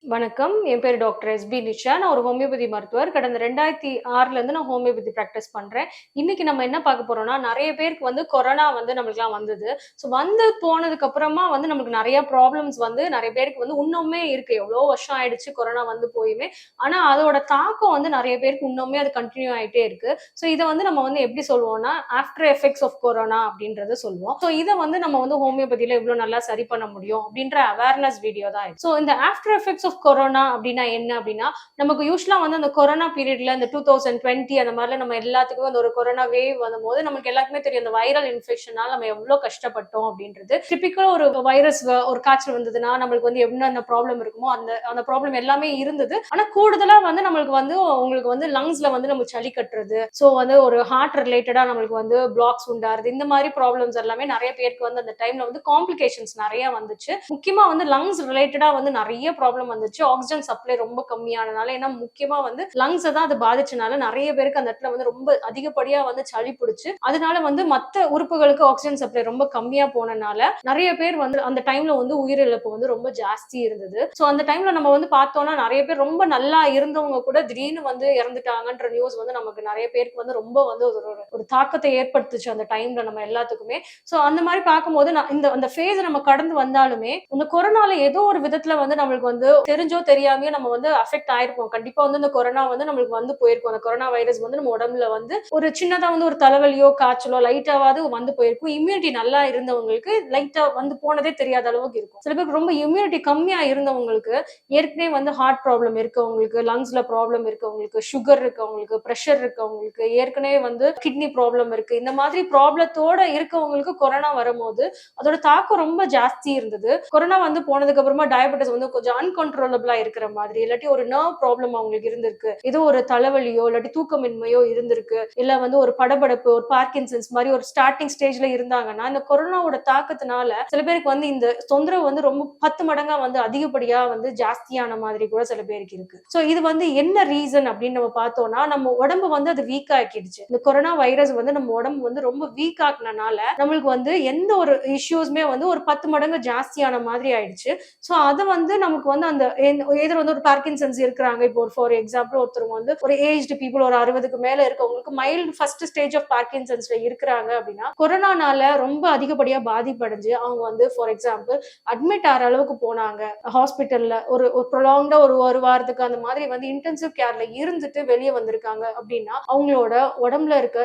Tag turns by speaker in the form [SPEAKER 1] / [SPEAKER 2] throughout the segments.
[SPEAKER 1] வணக்கம். என் பேர் doctor SP Nisha. நான் ஒரு ஹோமியோபதி மருத்துவர். கடந்த 2006ல இருந்து நான் ஹோமியோபதி பிராக்டிஸ் பண்றேன். இன்னைக்கு நம்ம என்ன பார்க்க போறோம்னா, நெறைய பேருக்கு வந்து கொரோனா வந்து நம்மளுக்குலாம் வந்தது. ஸோ வந்து போனதுக்கு அப்புறமா வந்து நமக்கு நெறைய ப்ராப்ளம்ஸ் வந்து நெறைய பேருக்கு வந்து இன்னுமே இருக்கு. எவ்வளோ வருஷம் ஆயிடுச்சு கொரோனா வந்து போயுமே. ஆனா அதோட தாக்கம் வந்து நெறைய பேருக்கு இன்னுமே அது கன்டின்யூ ஆயிட்டே இருக்கு. ஸோ இத வந்து நம்ம வந்து எப்படி சொல்லுவோம்னா, ஆஃப்டர் எஃபெக்ட்ஸ் ஆஃப் கொரோனா அப்படின்றத சொல்லுவோம். ஸோ இத வந்து நம்ம வந்து ஹோமியோபதியில எவ்வளோ நல்லா சரி பண்ண முடியும் அப்படின்ற அவேர்னஸ் வீடியோ தான் இது. ஸோ இந்த ஆஃப்டர் எஃபெக்ட்ஸ் ஆஃப் கொரோனா அப்படின்னா என்ன அப்படின்னா, நமக்கு யூசுவலா வந்து அந்த கொரோனா பீரியட்ல இந்த 2020 அந்த மாதிரில நம்ம எல்லாத்துக்குமே அந்த ஒரு கொரோனா வேவ் வந்தபோது நமக்கு எல்லாருக்குமே தெரியும் அந்த வைரல் இன்ஃபெக்ஷனால நம்ம எவ்வளவு கஷ்டப்பட்டோம் அப்படின்றது. டிபிக்கலா ஒரு வைரஸ் ஒரு காய்ச்சல் வந்ததுன்னா நம்மளுக்கு வந்து என்னென்ன ப்ராப்ளம் இருக்குமோ அந்த அந்த ப்ராப்ளம் எல்லாமே இருந்தது. ஆனா கூடுதலா வந்து நம்மளுக்கு வந்து உங்களுக்கு வந்து லங்ஸ்ல வந்து நம்ம சளி கட்டுறது, ஸோ வந்து ஒரு ஹார்ட் ரிலேட்டடா நம்மளுக்கு வந்து பிளாக்ஸ் உண்டாருது. இந்த மாதிரி ப்ராப்ளம்ஸ் எல்லாமே நிறைய பேருக்கு வந்து அந்த டைம்ல வந்து காம்ப்ளிகேஷன்ஸ் நிறைய வந்துச்சு. முக்கியமா வந்து லங்ஸ் ரிலேட்டடா வந்து நிறைய ப்ராப்ளம் வந்துச்சு. ஆக்சிஜன் சப்ளை ரொம்ப கம்மியானனால, ஏன்னா முக்கியமா வந்து லங்ஸ் தான் அது பாதிச்சனால நிறைய பேருக்கு அந்த இடத்துல வந்து ரொம்ப அதிகப்படியா வந்து சளி பிடிச்சு, அதனால வந்து மத்த உறுப்புகளுக்கு ஆக்சிஜன் சப்ளை ரொம்ப கம்மியா போனனால நிறைய பேர் வந்து அந்த டைம்ல வந்து உயிரிழப்பு வந்து ரொம்ப ஜாஸ்தி இருந்தது. சோ அந்த டைம்ல நம்ம வந்து பார்த்தோம்னா நிறைய பேர் ரொம்ப நல்லா இருந்தவங்க கூட திடீர்னு வந்து இறந்துட்டாங்கன்ற நியூஸ் வந்து நமக்கு நிறைய பேருக்கு வந்து ரொம்ப வந்து ஒரு தாக்கத்தை ஏற்படுத்துச்சு அந்த டைம்ல நம்ம எல்லாத்துக்குமே. சோ அந்த மாதிரி பார்க்கும்போது இந்த அந்த ஃபேஸ் நம்ம கடந்து வந்தாலுமே இந்த கொரோனால ஏதோ ஒரு விதத்துல வந்து நம்மளுக்கு வந்து தெரிஞ்சோ தெரியாமையோ நம்ம வந்து அஃபெக்ட் ஆயிருப்போம். கண்டிப்பா வந்து இந்த கொரோனா வந்து நம்மளுக்கு வந்து போயிருக்கும். அந்த கொரோனா வைரஸ் வந்து நம்ம உடம்புல வந்து ஒரு சின்னதா வந்து ஒரு தலைவலியோ காய்ச்சலோ லைட்டாவது வந்து போயிருக்கும். இம்யூனிட்டி நல்லா இருந்தவங்களுக்கு லைட்டா வந்து போனதே தெரியாத அளவுக்கு இருக்கும். சில பேருக்கு ரொம்ப இம்யூனிட்டி கம்மியா இருந்தவங்களுக்கு, ஏற்கனவே வந்து ஹார்ட் ப்ராப்ளம் இருக்கவங்களுக்கு, லங்ஸ்ல ப்ராப்ளம் இருக்கவங்களுக்கு, சுகர் இருக்கவங்களுக்கு, பிரஷர் இருக்கவங்களுக்கு, ஏற்கனவே வந்து கிட்னி ப்ராப்ளம் இருக்கு, இந்த மாதிரி ப்ராப்ளத்தோட இருக்கவங்களுக்கு கொரோனா வரும்போது அதோட தாக்கம் ரொம்ப ஜாஸ்தி இருந்தது. கொரோனா வந்து போனதுக்கு அப்புறமா டயபெட்டிஸ் வந்து கொஞ்சம் அன்கண்ட்ரோலபிளா இருக்கிற மாதிரி, இல்லாட்டி ஒரு நர்வ் ப்ராப்ளம் அவங்களுக்கு இருந்திருக்கு, ஏதோ ஒரு தலைவலியோ இல்லாட்டி தூக்கமின்மையோ இருந்திருக்கு, இல்ல வந்து ஒரு படபடப்பு, ஒரு பார்க்கின்சன்ஸ் மாதிரி ஒரு ஸ்டார்டிங் ஸ்டேஜ்ல இருந்தாங்கன்னா, இந்த கொரோனாவோட தாக்கத்தினால சில பேருக்கு வந்து இந்த தொந்தரவு வந்து ரொம்ப 10 மடங்கா வந்து அதிகப்படியா வந்து ஜாஸ்தியான மாதிரி கூட சில பேருக்கு இருக்கு. சோ இது வந்து என்ன ரீசன் அப்படின்னு நம்ம பார்த்தோம்னா, நம்ம உடம்பு வந்து அது வீக் ஆக்கிடுச்சு. இந்த கொரோனா வைரஸ் வந்து நம்ம உடம்பு வந்து ரொம்ப வீக் ஆக்குனனால நம்மளுக்கு வந்து எந்த ஒரு இஷ்யூஸ்மே வந்து ஒரு 10 மடங்கு ஜாஸ்தியான மாதிரி ஆயிடுச்சு. சோ அது வந்து நமக்கு வந்து அந்த ஏதோ வந்து ஒரு பார்க்கின்சன்ஸ் இருக்கிறாங்க. இப்போ ஒரு ஃபார் எக்ஸாம்பிள் ஒருத்தவங்க வந்து ஒரு ஏஜ்டு பீப்புள் ஒரு 60க்கு மேல இருக்கவங்களுக்கு மைல்டு ஃபர்ஸ்ட் ஸ்டேஜ் ஆஃப் பார்க்கின்சன்ஸ்ல இருக்கிறாங்க அப்படின்னா, கொரோனானால ரொம்ப அதிகப்படியா பாதிப்படைஞ்சு அவங்க வந்து ஃபார் எக்ஸாம்பிள் அட்மிட் ஆகிற அளவுக்கு போனாங்க ஹாஸ்பிட்டல்ல. ஒரு ப்ரொலாங்டா ஒரு வாரத்துக்கு அந்த மாதிரி வந்து இன்டென்சிவ் கேர்ல இருந்துட்டு வெளியே வந்திருக்காங்க அப்படின்னா, அவங்களோட உடம்புல இருக்க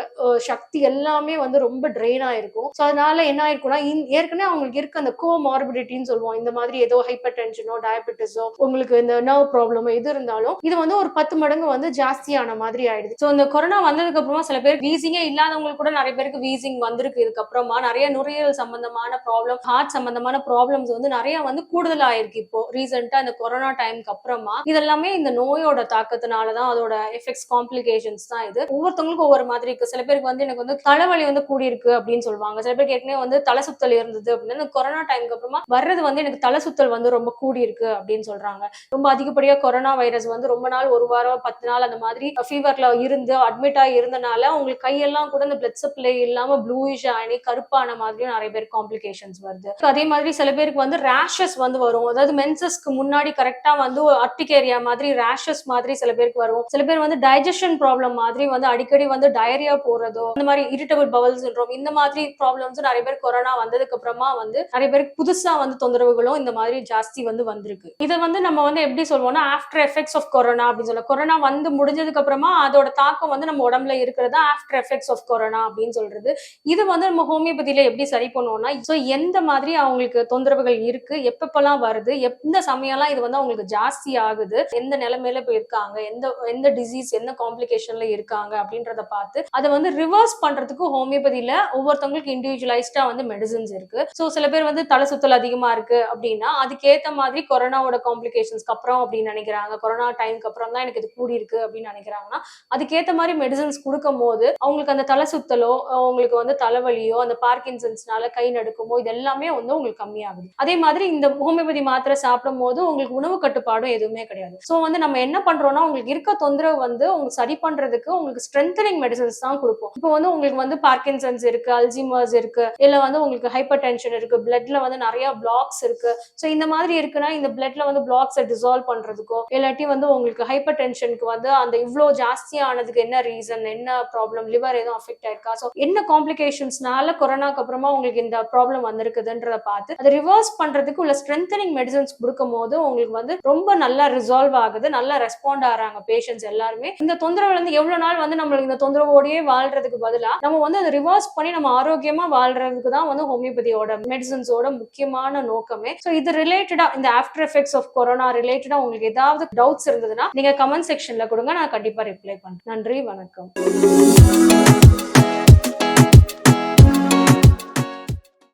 [SPEAKER 1] சக்தி எல்லாமே வந்து ரொம்ப ட்ரெயின் ஆயிருக்கும். ஸோ அதனால என்ன ஆயிருக்கும்னா, ஏற்கனவே அவங்களுக்கு இருக்க அந்த கோமார்பிடிட்டின்னு சொல்லுவோம். இந்த மாதிரி ஏதோ ஹைப்பர் டென்ஷனோ டயபெட்டிஸோ உங்களுக்கு இந்த நர்வ் ப்ராப்ளமோ எது இருந்தாலும் இது வந்து ஒரு 10 மடங்கு வந்து ஜாஸ்தியான மாதிரி ஆயிடுது. ஸோ இந்த கொரோனா வந்ததுக்கு அப்புறமா சில பேர் வீசிங்கே இல்லாதவங்களுக்கு கூட நிறைய பேருக்கு வீசிங் வந்திருக்கு. இதுக்கப்புறமா நிறைய நுரையீரல் சம்பந்தமான ப்ராப்ளம், ஹார்ட் சம்பந்தமான ப்ராப்ளம்ஸ் வந்து நிறைய வந்து கூடுதல் ஆயிருக்கு. இப்போ ரீசெண்டா இந்த கொரோனா டைமுக்கு அப்புறமா இதெல்லாமே இந்த நோயோட தாக்கத்தினாலதான், அதோட எஃபெக்ட்ஸ் காம்ப்ளிகேஷன்ஸ் தான் இது. ஒவ்வொருத்தவங்களுக்கும் ஒவ்வொரு மாதிரி இருக்கு. சில பேருக்கு வந்து எனக்கு வந்து தலைவலி வந்து கூடியிருக்கு அப்படின்னு சொல்லுவாங்க. சில பேருக்கு ஏற்கனவே வந்து தலை சுத்தல் இருந்தது அப்படின்னு கொரோனா டைமுக்கு அப்புறமா வர்றது வந்து எனக்கு தலை சுத்தல் வந்து ரொம்ப கூடியிருக்கு அப்படின்னு சொல்றாங்க. ரொம்ப அதிகப்படியா கொரோனா வைரஸ் வந்து ரொம்ப நாள், ஒரு வாரம் 10 நாள் அந்த மாதிரி ஃபீவர்ல இருந்து அட்மிட் ஆகி இருந்தனால உங்களுக்கு கையெல்லாம் கூட இந்த பிளட் சப்ளை இல்லாம ப்ளூயிஷ் ஆனி கருப்பான மாதிரியும் நிறைய பேர் காம்ப்ளிகேஷன்ஸ் வருது. அதே மாதிரி சில பேருக்கு வந்து ரேஷஸ் வந்து வரும். அதாவது மென்சஸ்க்கு முன்னாடி கரெக்டா வந்து அர்டிகேரியா மாதிரி ரேஷஸ் மாதிரி சில பேருக்கு வரும். சில பேர் வந்து டைஜஷன் ப்ராப்ளம் மாதிரி வந்து அடிக்கடி வந்து டயரியா போறதோ, இந்த மாதிரி இரிட்டபிள் பவல் சிண்ட்ரோம், இந்த மாதிரி ப்ராப்ளம்ஸ் நிறைய பேர் கொரோனா வந்ததுக்கு அப்புறமா வந்து நிறைய பேருக்கு புதுசா வந்து தொந்தரவுகளும் இந்த மாதிரி ஜாஸ்தி வந்து வந்திருக்கு. இதை வந்து நம்ம வந்து எப்படி சொல்லுவோம்னா, ஆஃப்டர் எஃபெக்ட்ஸ் ஆஃப் கொரோனா அப்படின்னு சொல்ல, கொரோனா வந்து முடிஞ்சதுக்கு அப்புறமா அதோட தாக்கம் வந்து நம்ம உடம்புல இருக்கிறது ஆஃப்டர் எஃபெக்ட்ஸ் ஆஃப் கொரோனா அப்படின்னு சொல்றது. இது வந்து நம்ம ஹோமியோபதியில எப்படி சரி பண்ணுவோம்னா, சோ எந்த மாதிரி அவங்களுக்கு தொந்தரவுகள் இருக்கு, எப்பப்பெல்லாம் வருது, எந்த சமயம்லாம் இது வந்து அவங்களுக்கு ஜாஸ்தி ஆகுது, எந்த நிலைமையில போய் இருக்காங்க, எந்த எந்த டிசீஸ் என்ன காம்ப்ளிகேஷன்ல இருக்காங்க அப்படின்றத பார்த்து அதை வந்து ரிவர்ஸ் பண்றதுக்கு ஹோமியோபதியில ஒவ்வொருத்தவங்களுக்கு இண்டிவிஜுவலைஸ்டா வந்து மெடிசின்ஸ் இருக்கு. சோ சில பேர் வந்து தலை சுத்தல் அதிகமா இருக்கு அப்படின்னா அதுக்கேத்த மாதிரி கொரோனாவோட காம்ப்ளிகேஷன் காம்ப்ளிகேஷன்ஸ்க்கு அப்புறம் அப்படின்னு நினைக்கிறாங்க, கொரோனா டைமுக்கு அப்புறம் தான் எனக்கு இது கூடி இருக்கு அப்படின்னு நினைக்கிறாங்கன்னா அதுக்கேற்ற மாதிரி மெடிசன்ஸ் கொடுக்கும் போது அவங்களுக்கு அந்த தலை சுத்தலோ அவங்களுக்கு வந்து தலைவலியோ அந்த பார்க்கின்சன்ஸ்னால கை நடுக்குமோ இது எல்லாமே வந்து உங்களுக்கு கம்மியாகுது. அதே மாதிரி இந்த ஹோமியோபதி மாத்திரை சாப்பிடும் போது உங்களுக்கு உணவு கட்டுப்பாடும் எதுவுமே கிடையாது. ஸோ வந்து நம்ம என்ன பண்றோம்னா உங்களுக்கு இருக்க தொந்தரவு வந்து உங்களுக்கு சரி பண்றதுக்கு உங்களுக்கு ஸ்ட்ரென்தனிங் மெடிசன்ஸ் தான் கொடுப்போம். இப்போ வந்து உங்களுக்கு வந்து பார்க்கின்சன்ஸ் இருக்கு, அல்ஜிமர்ஸ் இருக்கு, இல்ல வந்து உங்களுக்கு ஹைப்பர் டென்ஷன் இருக்கு, பிளட்ல வந்து நிறைய பிளாக்ஸ் இருக்கு. ஸோ இந்த மாதிரி இருக்குன்னா இந்த பிளட்ல வந்து பிளாக்ஸை டிசால்வ் பண்றதுக்கோ இல்லாட்டி வந்து உங்களுக்கு ஹைப்பர் டென்ஷனுக்கு வந்து அந்த இவ்வளோ ஜாஸ்தியானதுக்கு என்ன ரீசன், என்ன ப்ராப்ளம், லிவர் எதுவும் அஃபெக்ட் ஆயிருக்கா, ஸோ என்ன காம்ப்ளிகேஷன்ஸ்னால கொரோனாக்கு அப்புறமா உங்களுக்கு இந்த ப்ராப்ளம் வந்திருக்குதுன்றத பார்த்து அதை ரிவர்ஸ் பண்றதுக்கு உள்ள ஸ்ட்ரென்தனிங் மெடிசன்ஸ் கொடுக்கும் போது உங்களுக்கு வந்து ரொம்ப நல்லா ரிசால்வ் ஆகுது, நல்லா ரெஸ்பாண்ட் ஆறாங்க பேஷண்ட்ஸ் எல்லாருமே. இந்த தொந்தரவுல இருந்து எவ்வளவு நாள் வந்து நம்மளுக்கு இந்த தொந்தரவோடயே வாழ்றதுக்கு பதிலா நம்ம வந்து அதை ரிவர்ஸ் பண்ணி நம்ம ஆரோக்கியமா வாழ்றதுக்கு தான் வந்து ஹோமியோபதியோட மெடிசன்ஸோட முக்கியமான நோக்கமே. ஸோ இது ரிலேட்டடா இந்த ஆஃப்டர் எஃபெக்ட்ஸ் ஆஃப் கொரோனா ரிலேட்டடா உங்களுக்கு ஏதாவது டவுட்ஸ் இருந்ததுன்னா நீங்க கமெண்ட் செக்ஷன்ல கொடுங்க, நான் கண்டிப்பா ரிப்ளை பண்றேன். நன்றி, வணக்கம்.